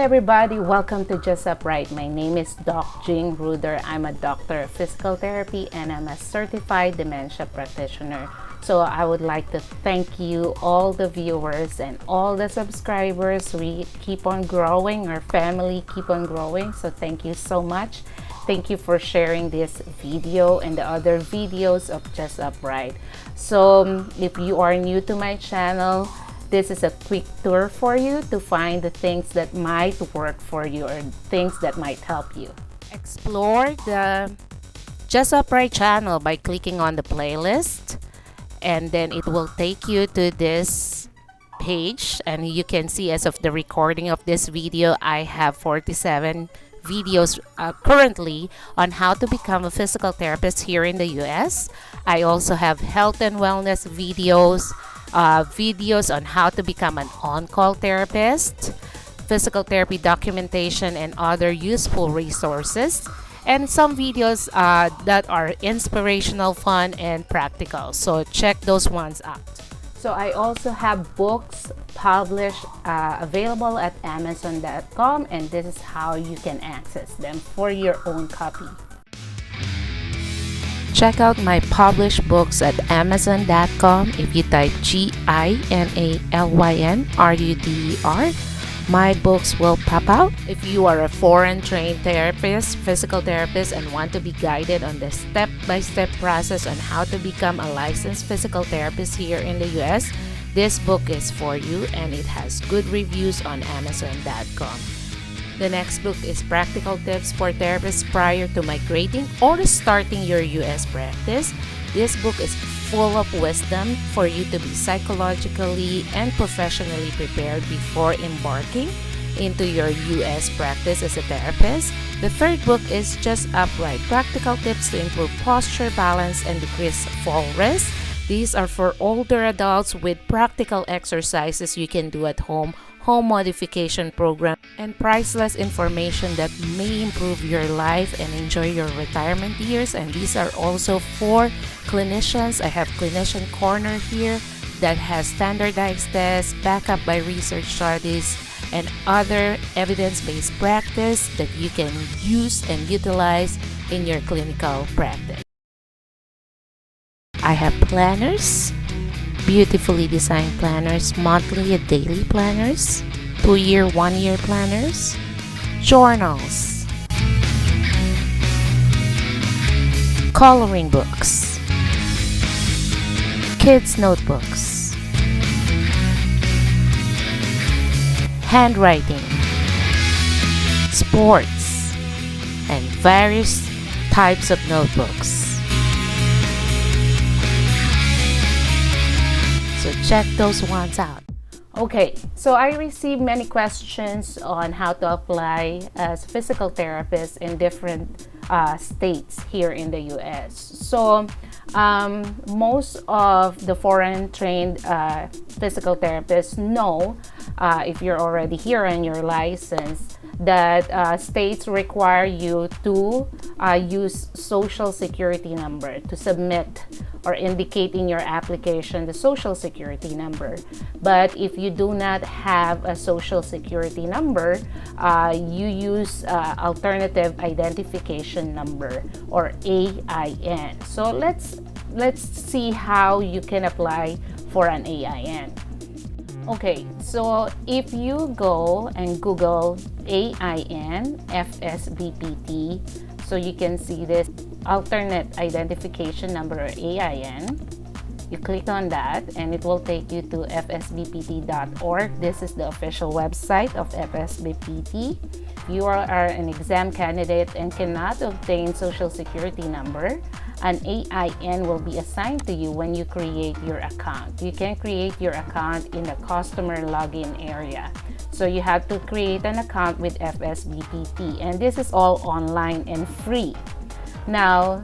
everybody, welcome to Just Upright. My name is Doc Jing Ruder. I'm a doctor of physical therapy and I'm a certified dementia practitioner. So I would like to thank you, all the viewers and all the subscribers. We keep on growing, our family keep on growing. So thank you so much. Thank you for sharing this video and the other videos of Just Upright. So if you are new to my channel, this is a quick tour for you to find the things that might work for you or things that might help you. Explore the Just Upright channel by clicking on the playlist, and then it will take you to this page, and you can see as of the recording of this video, I have 47 videos currently on how to become a physical therapist here in the US. I also have health and wellness videos, videos on how to become an on-call therapist, physical therapy documentation, and other useful resources, and some videos that are inspirational, fun, and practical. So check those ones out. So I also have books published available at Amazon.com, and this is how you can access them for your own copy. Check out my published books at Amazon.com. If you type GINALYNRUDER, my books will pop out. If you are a foreign trained therapist, physical therapist, and want to be guided on the step-by-step process on how to become a licensed physical therapist here in the US, this book is for you, and it has good reviews on Amazon.com. The next book is Practical Tips for Therapists Prior to Migrating or Starting Your US Practice. This book is full of wisdom for you to be psychologically and professionally prepared before embarking into your US practice as a therapist. The third book is Just Upright, Practical Tips to Improve Posture, Balance, and Decrease Fall Risk. These are for older adults with practical exercises you can do at home modification program, and priceless information that may improve your life and enjoy your retirement years. And these are also for clinicians. I have Clinician Corner here that has standardized tests backed up by research studies and other evidence-based practice that you can use and utilize in your clinical practice. I have planners, beautifully designed planners, monthly and daily planners, 2-year, 1-year planners, journals, coloring books, kids' notebooks, handwriting, sports, and various types of notebooks. So check those ones out. Okay, so I received many questions on how to apply as physical therapist in different states here in the US. So most of the foreign trained physical therapists know, if you're already here and you're licensed, that states require you to use social security number to submit or indicate in your application the social security number. But if you do not have a social security number, you use alternative identification number or AIN. So let's see how you can apply for an AIN. Okay, so if you go and Google AIN FSBPT, so you can see this alternate identification number or AIN. You click on that and it will take you to fsbpt.org. This is the official website of FSBPT. If you are an exam candidate and cannot obtain social security number, an AIN will be assigned to you when you create your account. You can create your account in the customer login area. So you have to create an account with FSBPT, and this is all online and free. Now,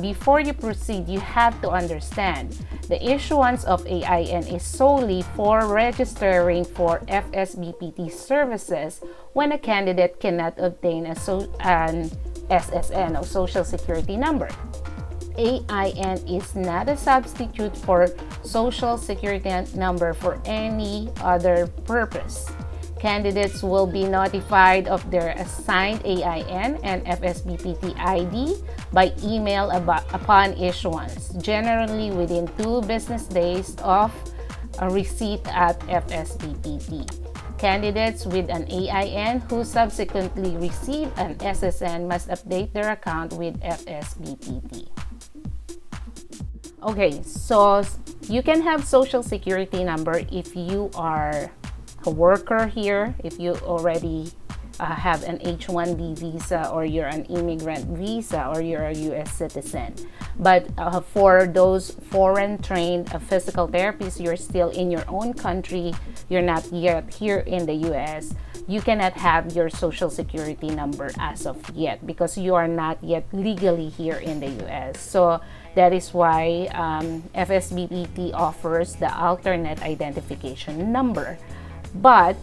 before you proceed, you have to understand the issuance of AIN is solely for registering for FSBPT services when a candidate cannot obtain an SSN or Social Security number. AIN is not a substitute for Social Security number for any other purpose. Candidates will be notified of their assigned AIN and FSBPT ID by email upon issuance, generally within 2 business days of a receipt at FSBPT. Candidates with an AIN who subsequently receive an SSN must update their account with FSBPT. Okay, so you can have social security number if you are a worker here, if you already have an H-1B visa, or you're an immigrant visa, or you're a U.S. citizen. But for those foreign trained physical therapists, you're still in your own country, you're not yet here in the U.S., you cannot have your social security number as of yet because you are not yet legally here in the U.S. So that is why FSBPT offers the alternate identification number. But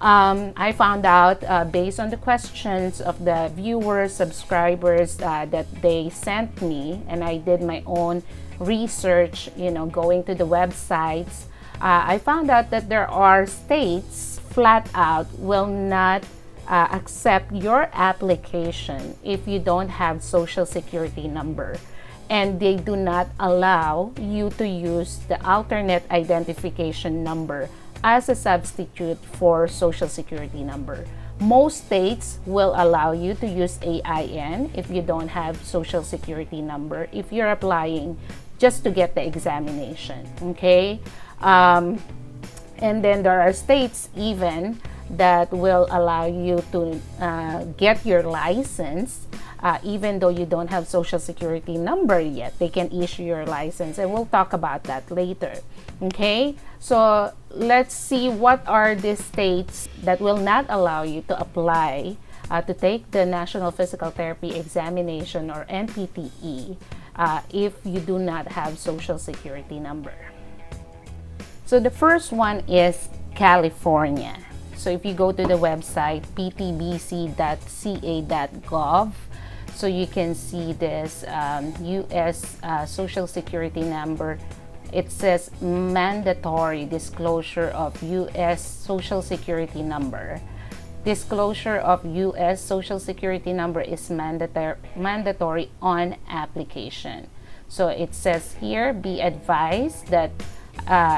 I found out based on the questions of the viewers, subscribers that they sent me, and I did my own research, going to the websites, I found out that there are states flat out will not accept your application if you don't have social security number. And they do not allow you to use the alternate identification number as a substitute for social security number. Most states will allow you to use AIN if you don't have social security number if you're applying just to get the examination, okay? And then there are states even that will allow you to get your license even though you don't have social security number yet. They can issue your license, and we'll talk about that later. Okay, so let's see what are the states that will not allow you to apply to take the National Physical Therapy Examination, or NPTE, if you do not have social security number. So the first one is California. So if you go to the website ptbc.ca.gov, so you can see this U.S. Social Security number. It says mandatory disclosure of U.S. Social Security number. Disclosure of U.S. Social Security number is mandatory on application. So it says here, be advised that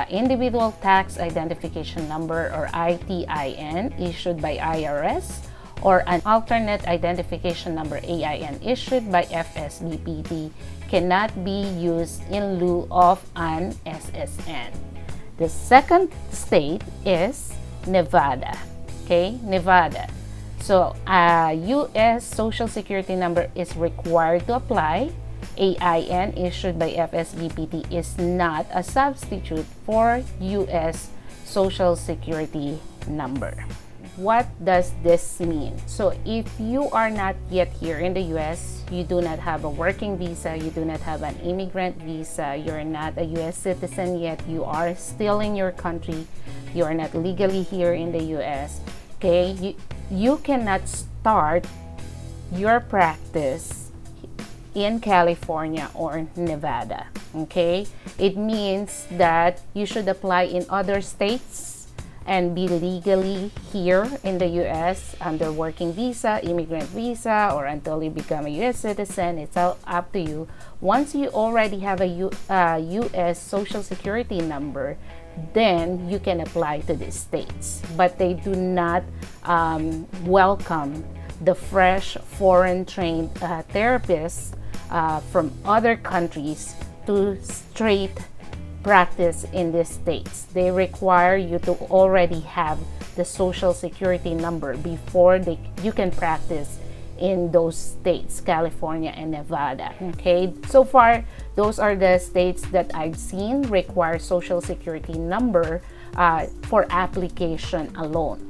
individual tax identification number, or ITIN, issued by IRS, or an alternate identification number, AIN, issued by FSBPT cannot be used in lieu of an SSN. The second state is Nevada. Okay, Nevada. So U.S. Social Security number is required to apply. AIN issued by FSBPT is not a substitute for U.S. Social Security number. What does this mean? So if you are not yet here in the U.S., you do not have a working visa, you do not have an immigrant visa, you're not a U.S. citizen yet, you are still in your country, you are not legally here in the U.S., okay, you cannot start your practice in California or Nevada, okay? It means that you should apply in other states and be legally here in the U.S. under working visa, immigrant visa, or until you become a U.S. citizen. It's all up to you. Once you already have a U.S. Social Security number, then you can apply to these states. But they do not welcome the fresh foreign trained therapists from other countries to straight practice in these states. They require you to already have the social security number before you can practice in those states, California and Nevada. Okay, so far those are the states that I've seen require social security number for application alone.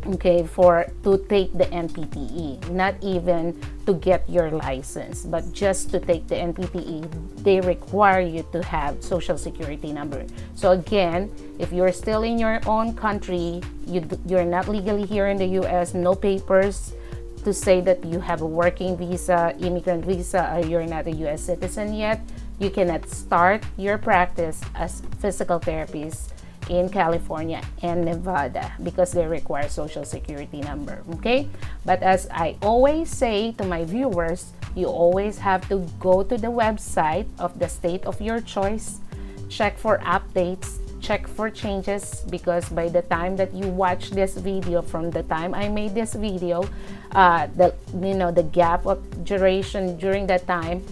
Okay, to take the NPTE, not even to get your license, but just to take the NPTE, they require you to have social security number. So again, if you're still in your own country, you're not legally here in the U.S., no papers to say that you have a working visa, immigrant visa, or you're not a U.S. citizen yet, you cannot start your practice as physical therapist in California and Nevada because they require social security number. Okay, but as I always say to my viewers, you always have to go to the website of the state of your choice, check for updates, check for changes, because by the time that you watch this video, from the time I made this video, the gap of duration during that time,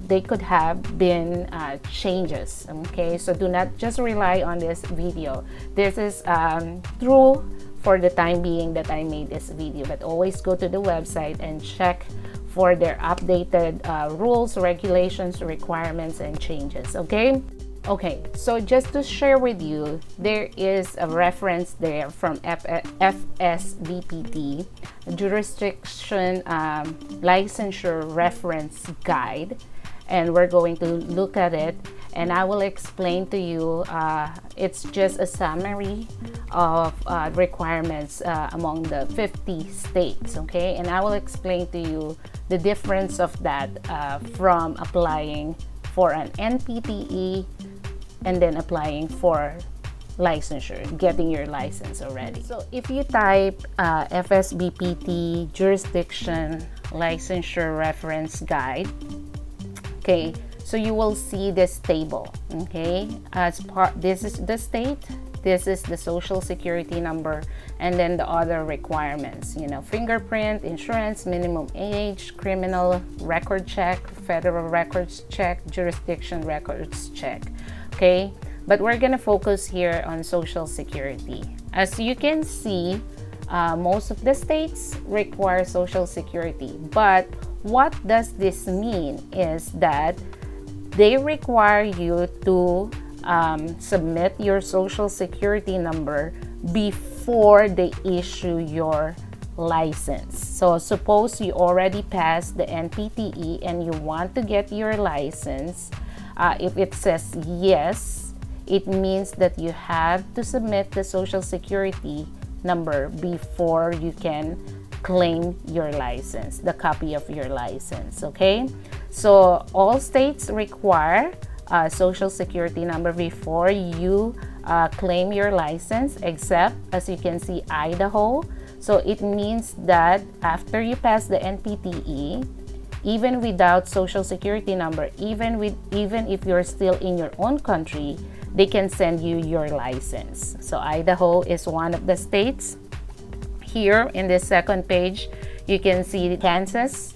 they could have been changes. Okay, so do not just rely on this video. This is true for the time being that I made this video, but always go to the website and check for their updated rules, regulations, requirements, and changes. Okay, so just to share with you, there is a reference there from FSBPT, Jurisdiction Licensure Reference Guide, and we're going to look at it, and I will explain to you. It's just a summary of requirements among the 50 states, okay? And I will explain to you the difference of that from applying for an NPTE and then applying for licensure, getting your license already. So if you type FSBPT Jurisdiction Licensure Reference Guide, okay, so you will see this table. Okay, as part, this is the state, this is the social security number, and then the other requirements, fingerprint, insurance, minimum age, criminal record check, federal records check, jurisdiction records check. Okay, but we're gonna focus here on social security. As you can see, most of the states require social security, but what does this mean is that they require you to submit your social security number before they issue your license. So suppose you already passed the NPTE and you want to get your license. If it says yes, it means that you have to submit the social security number before you can claim your license, the copy of your license. Okay, so all states require a social security number before you claim your license, except, as you can see, Idaho. So it means that after you pass the NPTE, even without social security number, even if you're still in your own country, they can send you your license. So Idaho is one of the states. Here in this second page, you can see Kansas.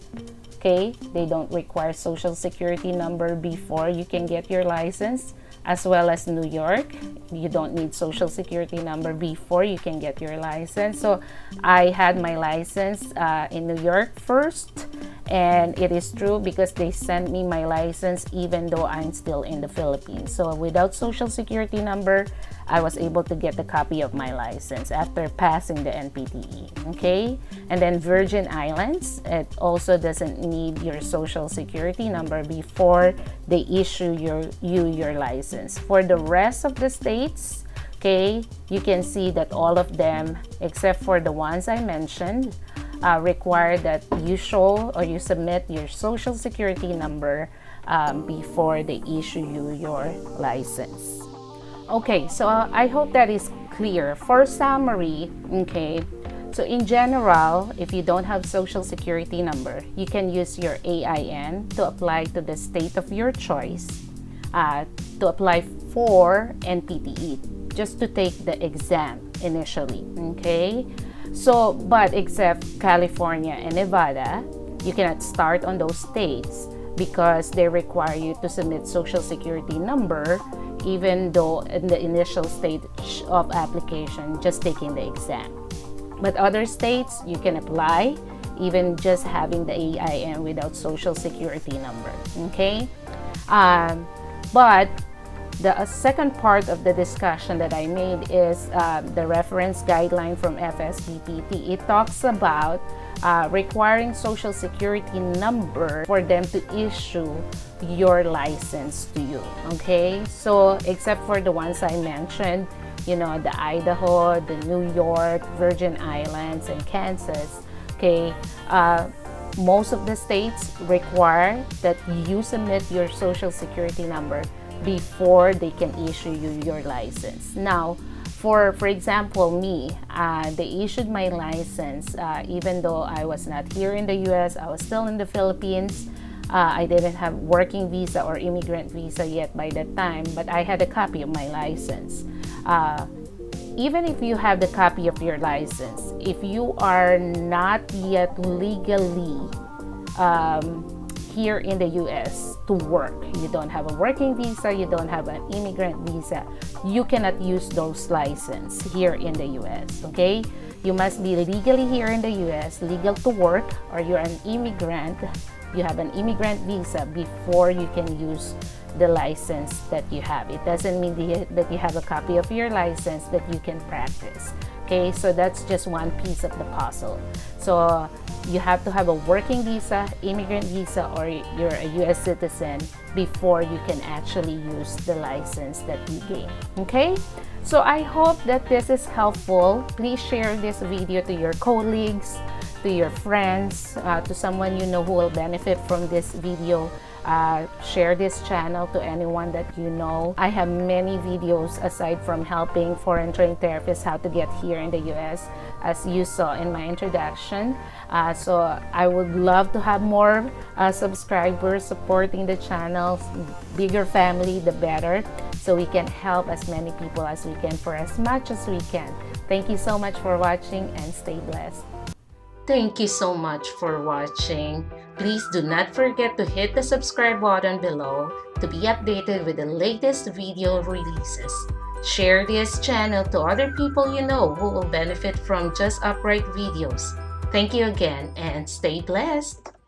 Okay, they don't require social security number before you can get your license, as well as New York. You don't need social security number before you can get your license. So I had my license in New York first, and it is true because they sent me my license even though I'm still in the Philippines. So without social security number, I was able to get a copy of my license after passing the NPTE. Okay, and then Virgin Islands, it also doesn't need your social security number before they issue your license. For the rest of the states, okay, you can see that all of them, except for the ones I mentioned, require that you show or you submit your social security number before they issue you your license. Okay, so I hope that is clear. For summary, okay, so in general, if you don't have social security number, you can use your AIN to apply to the state of your choice, to apply for NPTE, just to take the exam initially. Okay, so but except California and Nevada, you cannot start on those states because they require you to submit social security number even though in the initial stage of application, just taking the exam. But other states, you can apply even just having the AIN without social security number. Okay, but the second part of the discussion that I made is the reference guideline from FSBPT. It talks about requiring social security number for them to issue your license to you. Okay, so except for the ones I mentioned, the Idaho, the New York, Virgin Islands, and Kansas, okay, most of the states require that you submit your social security number before they can issue you your license. Now, for example, me, they issued my license even though I was not here in the US. I was still in the Philippines. I didn't have working visa or immigrant visa yet by that time, but I had a copy of my license. Even if you have the copy of your license, if you are not yet legally here in the US to work, you don't have a working visa, you don't have an immigrant visa, you cannot use those licenses here in the US, okay? You must be legally here in the US, legal to work, or you're an immigrant, you have an immigrant visa before you can use the license that you have. It doesn't mean that you have a copy of your license that you can practice. Okay, so that's just one piece of the puzzle. So you have to have a working visa, immigrant visa, or you're a US citizen before you can actually use the license that you gain. Okay, so I hope that this is helpful. Please share this video to your colleagues, to your friends, to someone you know who will benefit from this video. Share this channel to anyone that you know. I have many videos aside from helping foreign trained therapists how to get here in the US, as you saw in my introduction. So I would love to have more subscribers supporting the channel. Bigger family, the better, so we can help as many people as we can for as much as we can. Thank you so much for watching and stay blessed. Thank you so much for watching. Please do not forget to hit the subscribe button below to be updated with the latest video releases. Share this channel to other people you know who will benefit from just upright videos. Thank you again and stay blessed.